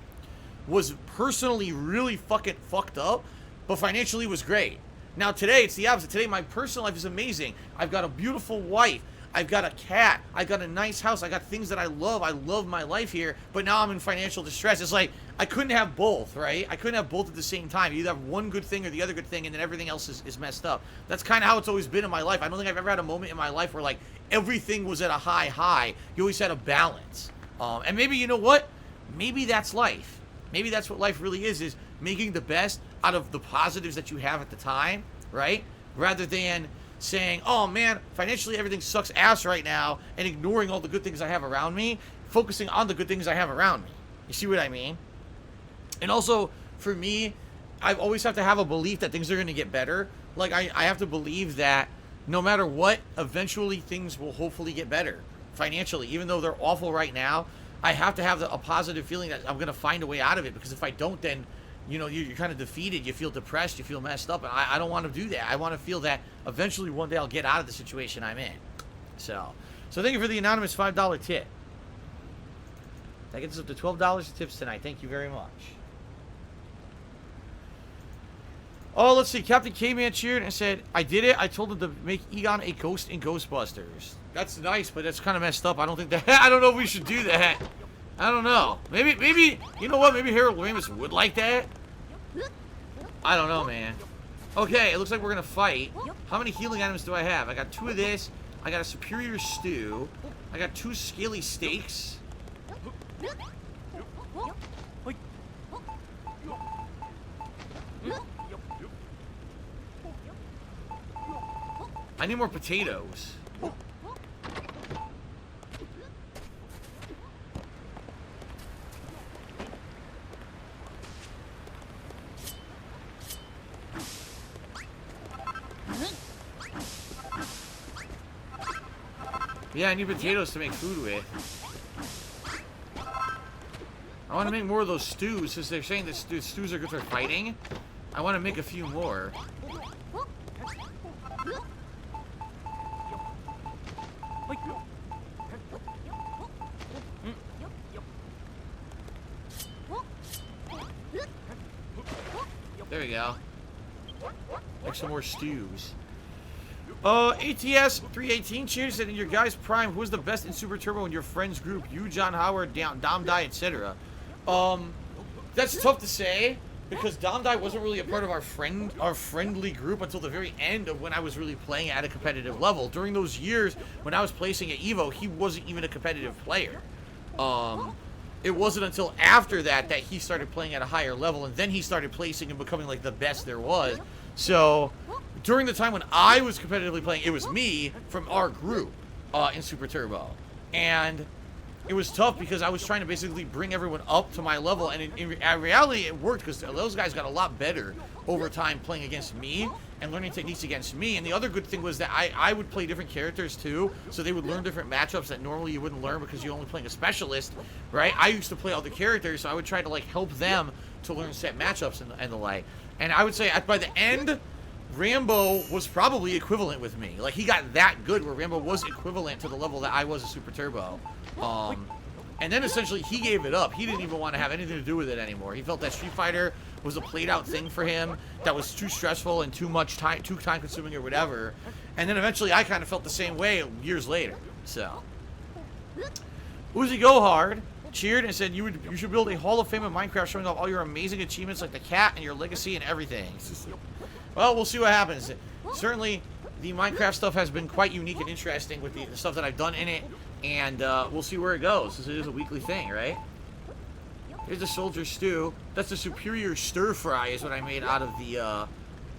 was personally really fucking fucked up, but financially was great. Now today, it's the opposite. Today, my personal life is amazing. I've got a beautiful wife. I've got a cat. I've got a nice house. I got things that I love. I love my life here, but now I'm in financial distress. It's like, I couldn't have both, right? I couldn't have both at the same time. You either have one good thing or the other good thing, and then everything else is messed up. That's kind of how it's always been in my life. I don't think I've ever had a moment in my life where, like, everything was at a high. You always had a balance. And maybe, you know what? Maybe that's life. Maybe that's what life really is making the best out of the positives that you have at the time, right? Rather than saying, oh man, financially everything sucks ass right now, and ignoring all the good things I have around me, focusing on the good things I have around me. You see what I mean? And also, for me, I always have to have a belief that things are going to get better. Like, I have to believe that no matter what, eventually things will hopefully get better financially. Even though they're awful right now, I have to have a positive feeling that I'm going to find a way out of it, because if I don't, then, you know, you're kind of defeated, you feel depressed, you feel messed up, and I don't want to do that. I want to feel that eventually one day I'll get out of the situation I'm in. So thank you for the anonymous $5 tip. That gets us up to $12 in tips tonight. Thank you very much. Oh, let's see. Captain K-Man cheered and said, I did it. I told him to make Egon a ghost in Ghostbusters. That's nice, but that's kind of messed up. I don't think that... I don't know if we should do that. I don't know. Maybe, you know what? Maybe Harold Ramis would like that. I don't know, man. Okay, it looks like we're going to fight. How many healing items do I have? I got 2 of this. I got a superior stew. I got 2 scaly steaks. I need more potatoes. Yeah, I need potatoes to make food with. I want to make more of those stews, since they're saying that stews are good for fighting. I want to make a few more. There we go. Make some more stews. ATS 318 cheers said, in your guys' prime, who was the best in Super Turbo in your friends group? You, John Howard, Dom Die, etc. That's tough to say, because Dom Die wasn't really a part of our friendly group until the very end of when I was really playing at a competitive level. During those years when I was placing at Evo, he wasn't even a competitive player. it wasn't until after that that he started playing at a higher level, and then he started placing and becoming like the best there was. So during the time when I was competitively playing, it was me from our group in Super Turbo, and it was tough because I was trying to basically bring everyone up to my level, and in reality it worked because those guys got a lot better over time playing against me and learning techniques against me. And the other good thing was that I would play different characters too, so they would learn different matchups that normally you wouldn't learn because you're only playing a specialist, right? I used to play all the characters, so I would try to like help them to learn set matchups and the like. And I would say by the end, Rambo was probably equivalent with me. Like, he got that good where Rambo was equivalent to the level that I was at Super Turbo. And then essentially he gave it up. He didn't even want to have anything to do with it anymore. He felt that Street Fighter was a played out thing for him that was too stressful and too time consuming or whatever. And then eventually I kind of felt the same way years later. So Uzi Go Hard cheered and said you should build a Hall of Fame of Minecraft showing off all your amazing achievements like the cat and your legacy and everything. Well, we'll see what happens. Certainly the Minecraft stuff has been quite unique and interesting with the stuff that I've done in it, and we'll see where it goes. This is a weekly thing, right? Here's the soldier stew. That's the superior stir fry is what I made out of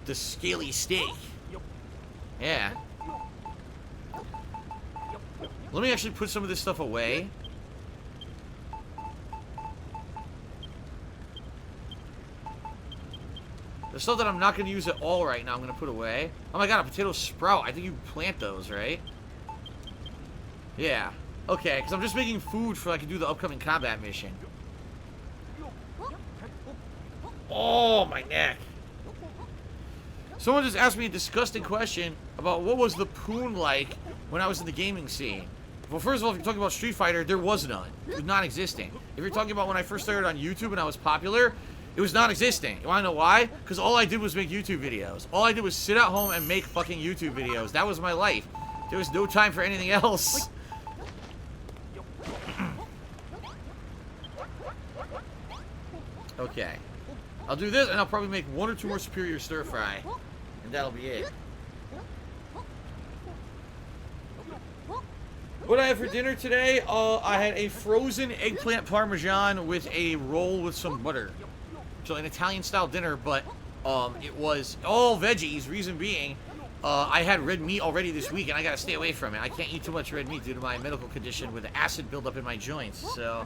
the scaly steak. Yeah. Let me actually put some of this stuff away. The stuff that I'm not going to use at all right now, I'm going to put away. Oh my god, a potato sprout. I think you plant those, right? Yeah. Okay, because I'm just making food for I can do the upcoming combat mission. Oh, my neck. Someone just asked me a disgusting question about what was the poon like when I was in the gaming scene. Well, first of all, if you're talking about Street Fighter, there was none. It was non-existing. If you're talking about when I first started on YouTube and I was popular, it was non-existent. You want to know why? Because all I did was make YouTube videos. All I did was sit at home and make fucking YouTube videos. That was my life. There was no time for anything else. Okay. I'll do this, and I'll probably make 1 or 2 more superior stir fry. And that'll be it. What I had for dinner today, I had a frozen eggplant parmesan with a roll with some butter. So an Italian-style dinner, but it was all veggies. Reason being, I had red meat already this week, and I gotta stay away from it. I can't eat too much red meat due to my medical condition with acid buildup in my joints. So,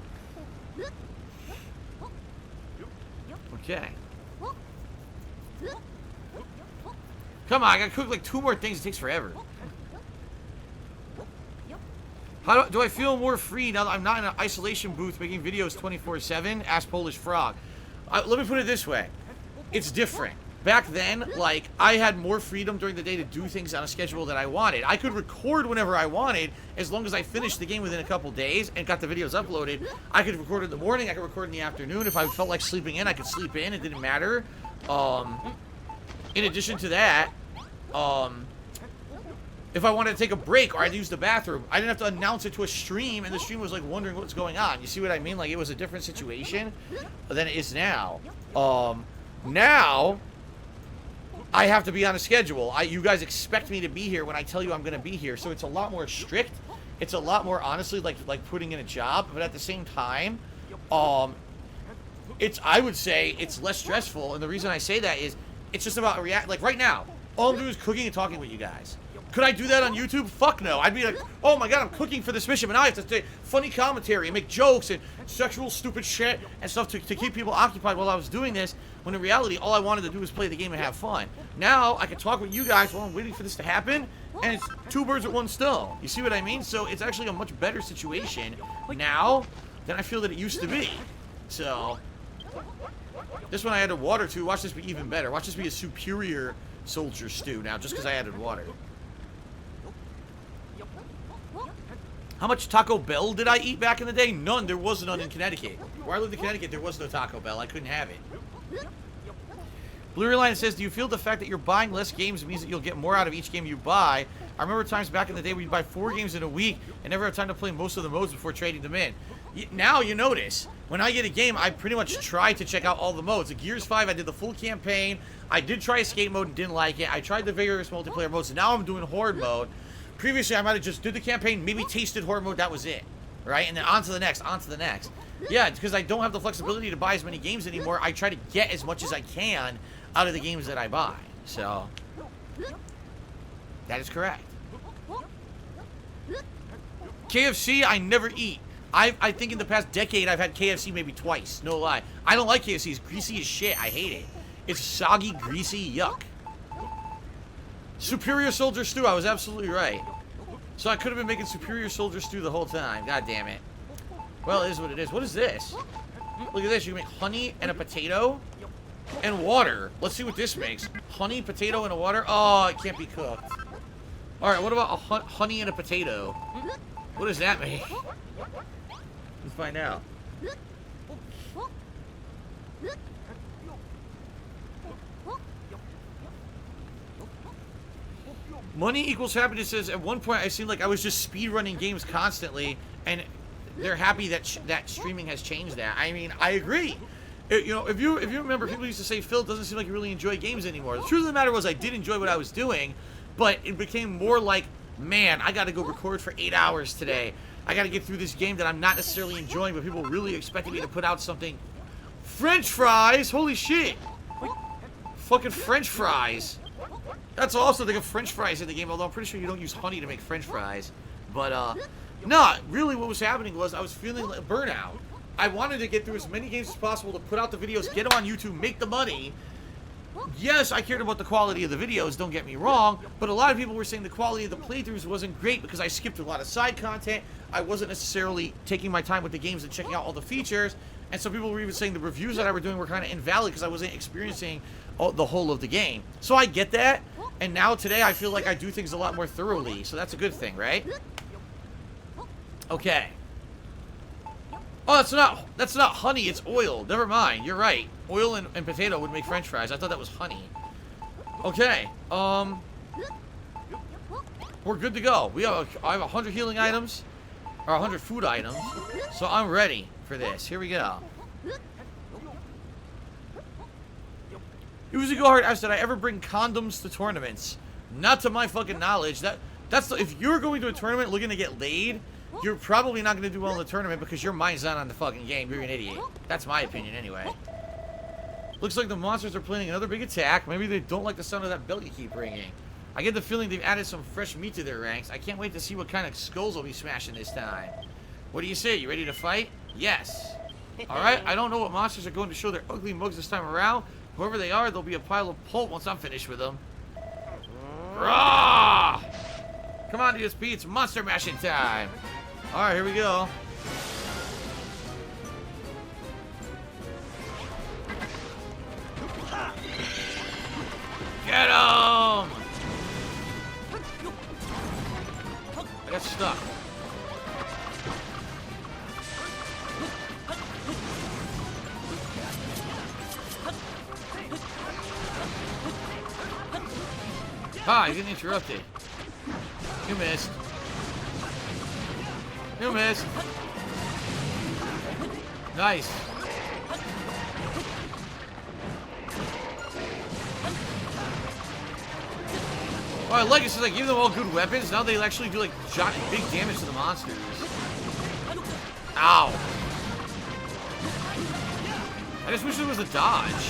okay. Come on, I gotta cook like 2 more things. It takes forever. How do I feel more free now that I'm not in an isolation booth making videos 24/7? Ask Polish Frog. Let me put it this way. It's different. Back then, like, I had more freedom during the day to do things on a schedule that I wanted. I could record whenever I wanted, as long as I finished the game within a couple days and got the videos uploaded. I could record in the morning, I could record in the afternoon. If I felt like sleeping in, I could sleep in. It didn't matter. In addition to that, if I wanted to take a break or I had to use the bathroom, I didn't have to announce it to a stream, and the stream was like wondering what's going on. You see what I mean? Like, it was a different situation than it is now. Now I have to be on a schedule. You guys expect me to be here when I tell you I'm going to be here, so it's a lot more strict. It's a lot more, honestly, like putting in a job, but at the same time, I would say it's less stressful, and the reason I say that is it's just about like right now, all I'm doing is cooking and talking with you guys. Could I do that on YouTube? Fuck no. I'd be like, oh my god, I'm cooking for this mission, but now I have to say funny commentary and make jokes and sexual stupid shit and stuff to keep people occupied while I was doing this, when in reality, all I wanted to do was play the game and have fun. Now, I can talk with you guys while I'm waiting for this to happen, and it's 2 birds with 1 stone. You see what I mean? So it's actually a much better situation now than I feel that it used to be. So, this one I added water to. Watch this be even better. Watch this be a superior soldier stew now, just because I added water. How much Taco Bell did I eat back in the day? None. There was none in Connecticut. Where I lived in Connecticut, there was no Taco Bell. I couldn't have it. Blue Line says, do you feel the fact that you're buying less games means that you'll get more out of each game you buy? I remember times back in the day where you'd buy 4 games in a week and never have time to play most of the modes before trading them in. Now you notice, when I get a game, I pretty much try to check out all the modes. At Gears 5, I did the full campaign. I did try escape mode and didn't like it. I tried the vigorous multiplayer modes, and now I'm doing horde mode. Previously, I might have just did the campaign, maybe tasted horde mode, that was it. right? And then on to the next, on to the next. Yeah, it's because I don't have the flexibility to buy as many games anymore. I try to get as much as I can out of the games that I buy. So, that is correct. KFC, I never eat. I think in the past decade, I've had KFC maybe twice. No lie. I don't like KFC. It's greasy as shit. I hate it. It's soggy, greasy, yuck. Superior Soldier Stew. I was absolutely right. So I could have been making Superior Soldier Stew the whole time. God damn it. Well, it is what it is. What is this? Look at this. You can make honey and a potato and water. Let's see what this makes. Honey, potato, and a water. Oh, it can't be cooked. All right, what about a honey and a potato? What does that make? Let's find out. Money equals happiness says, at one point I seemed like I was just speedrunning games constantly, and they're happy that that streaming has changed that. I mean, I agree. You know, if you remember, people used to say, Phil, it doesn't seem like you really enjoy games anymore. The truth of the matter was I did enjoy what I was doing, but it became more like, man, I got to go record for 8 hours today. I got to get through this game that I'm not necessarily enjoying, but people really expected me to put out something. French fries? Holy shit. Fucking French fries. That's also like a French fries in the game, although I'm pretty sure you don't use honey to make French fries. But, no, really what was happening was I was feeling like a burnout. I wanted to get through as many games as possible to put out the videos, get them on YouTube, make the money. Yes, I cared about the quality of the videos, don't get me wrong, but a lot of people were saying the quality of the playthroughs wasn't great because I skipped a lot of side content. I wasn't necessarily taking my time with the games and checking out all the features, and some people were even saying the reviews that I were doing were kind of invalid because I wasn't experiencing the whole of the game. So I get that, and now today I feel like I do things a lot more thoroughly, so that's a good thing, right? Okay. Oh, that's not honey, it's oil. Never mind, you're right. Oil and potato would make French fries. I thought that was honey. Okay, we're good to go. I have 100 healing items, or 100 food items, so I'm ready for this. Here we go. Uzi Go Hard asked, did I ever bring condoms to tournaments? Not to my fucking knowledge. If you're going to a tournament looking to get laid, you're probably not going to do well in the tournament because your mind's not on the fucking game. You're an idiot. That's my opinion anyway. Looks like the monsters are planning another big attack. Maybe they don't like the sound of that bell you keep ringing. I get the feeling they've added some fresh meat to their ranks. I can't wait to see what kind of skulls will be smashing this time. What do you say? You ready to fight? Yes. Alright, I don't know what monsters are going to show their ugly mugs this time around. Whoever they are, they'll be a pile of pulp once I'm finished with them. Rah! Come on, DSP, it's monster mashing time. Alright, here we go. Get him! I got stuck. Ah, you're getting interrupted. You missed. You missed. Nice. Oh, I like it. So I give them all good weapons. Now they actually do like big damage to the monsters. Ow. I just wish there was a dodge.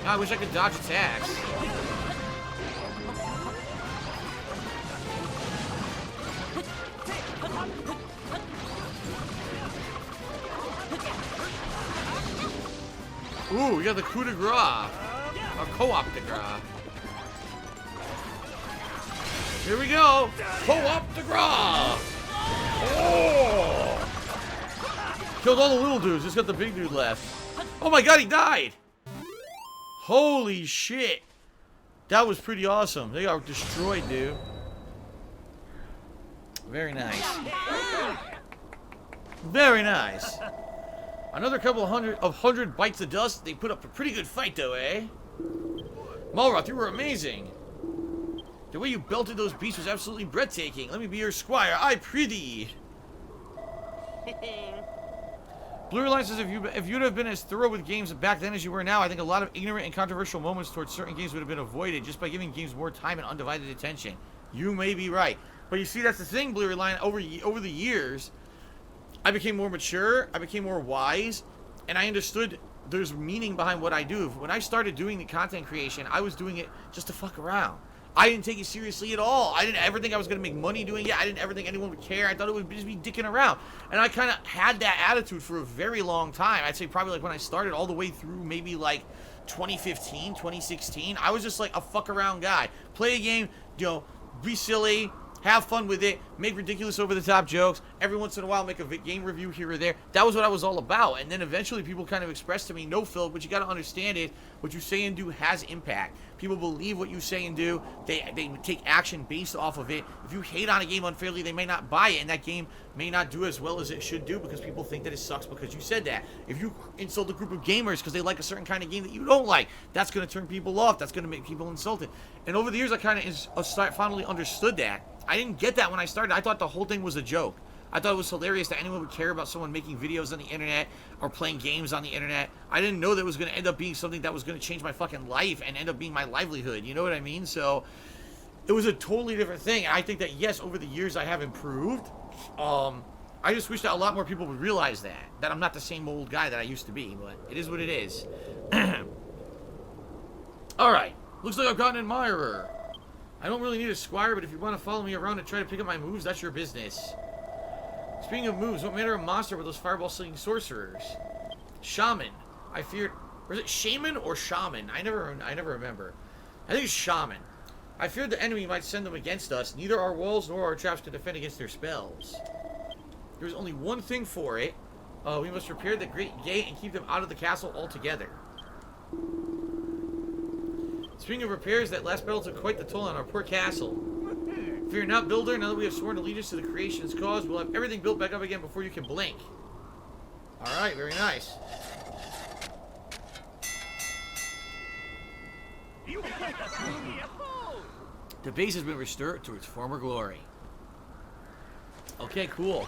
I wish I could dodge attacks. Ooh, we got the coup de grace. Or co-op de grace. Here we go. Co-op de grace. Oh! Killed all the little dudes. Just got the big dude left. Oh my god, he died. Holy shit. That was pretty awesome. They got destroyed, dude. Very nice. Very nice. Another couple of hundred bites of dust. They put up a pretty good fight, though, eh? Malroth, you were amazing. The way you belted those beasts was absolutely breathtaking. Let me be your squire. I prithee. Blue Line says, if you'd have been as thorough with games back then as you were now, I think a lot of ignorant and controversial moments towards certain games would have been avoided just by giving games more time and undivided attention. You may be right. But you see, that's the thing, Blue Line, over the years, I became more mature, I became more wise, and I understood there's meaning behind what I do. When I started doing the content creation, I was doing it just to fuck around. I didn't take it seriously at all. I didn't ever think I was going to make money doing it. I didn't ever think anyone would care. I thought it would just be dicking around. And I kind of had that attitude for a very long time. I'd say probably like when I started all the way through maybe like 2015, 2016. I was just like a fuck around guy. Play a game, you know, be silly, have fun with it, make ridiculous over-the-top jokes, every once in a while make a game review here or there. That was what I was all about. And then eventually people kind of expressed to me, no, Phil, what you got to understand is what you say and do has impact. People believe what you say and do. They take action based off of it. If you hate on a game unfairly, they may not buy it, and that game may not do as well as it should do because people think that it sucks because you said that. If you insult a group of gamers because they like a certain kind of game that you don't like, that's going to turn people off. That's going to make people insulted. And over the years, I kind of finally understood that. I didn't get that when I started. I thought the whole thing was a joke. I thought it was hilarious that anyone would care about someone making videos on the internet or playing games on the internet. I didn't know that it was going to end up being something that was going to change my fucking life and end up being my livelihood. You know what I mean? So it was a totally different thing. And I think that, yes, over the years I have improved. I just wish that a lot more people would realize that I'm not the same old guy that I used to be. But it is what it is. All right. Looks like I've got an admirer. I don't really need a squire, but if you want to follow me around and try to pick up my moves, that's your business. Speaking of moves, what manner of monster were those fireball-slinging sorcerers? Shaman. I feared... Was it shaman or shaman? I never remember. I think it's shaman. I feared the enemy might send them against us. Neither our walls nor our traps can defend against their spells. There's only one thing for it. We must repair the great gate and keep them out of the castle altogether. Speaking of repairs, that last battle took quite the toll on our poor castle. Fear not, builder. Now that we have sworn allegiance to the creation's cause, we'll have everything built back up again before you can blink. Alright, very nice. The base has been restored to its former glory. Okay, cool.